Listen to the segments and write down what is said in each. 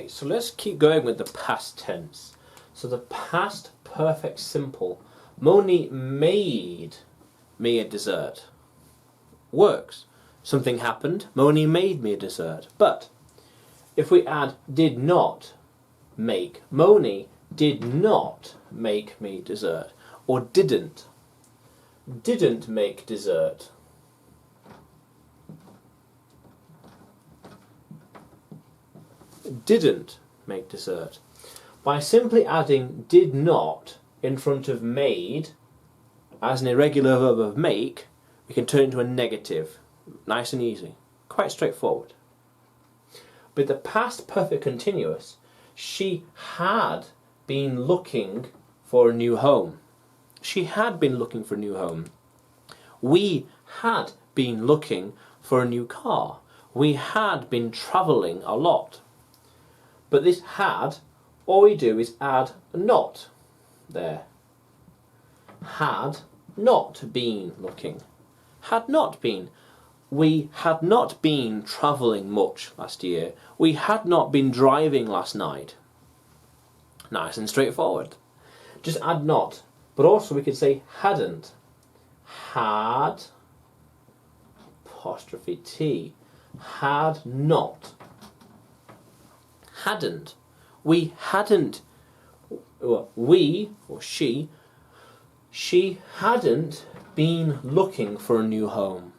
so let's keep going with the past tense. So the past perfect simple. Monie made me a dessert. Works. Something happened, Monie made me a dessert. But if we add did not make, Monie did not make me dessert. Or didn't make dessert. Didn't make dessert. By simply adding did not in front of made as an irregular verb of make, we can turn it into a negative. Nice and easy. Quite straightforward. But the past perfect continuous, she had been looking for a new home. She had been looking for a new home. We had been looking for a new car. We had been travelling a lot. But this had, all we do is add a not there. Had not been looking. Had not been. We had not been travelling much last year. We had not been driving last night. Nice and straightforward. Just add not. But also we could say hadn't. Had, apostrophe T. Had not. Hadn't. We hadn't. We, or she hadn't been looking for a new home.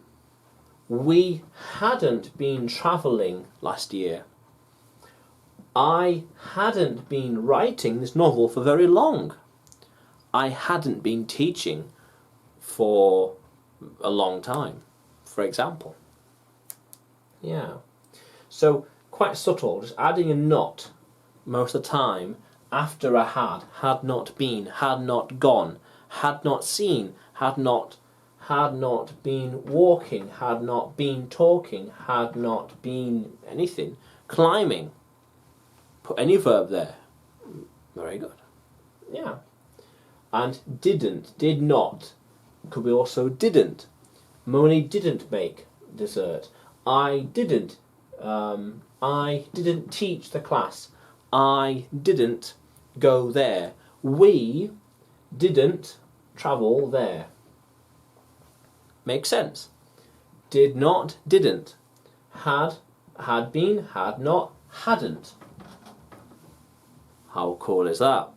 We hadn't been travelling last year. I hadn't been writing this novel for very long. I hadn't been teaching for a long time, for example. Yeah. So, quite subtle, just adding a not most of the time after a had not been, had not gone, had not seen, had not been walking, had not been talking, had not been anything, climbing. Put any verb there. Very good. Yeah. And didn't, did not, could be also didn't. Monie didn't make dessert. I didn't teach the class. I didn't go there. We didn't travel there. Makes sense. Did not, didn't. Had been, had not, hadn't. How cool is that?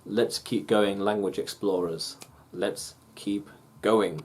Let's keep going, language explorers. Let's keep going.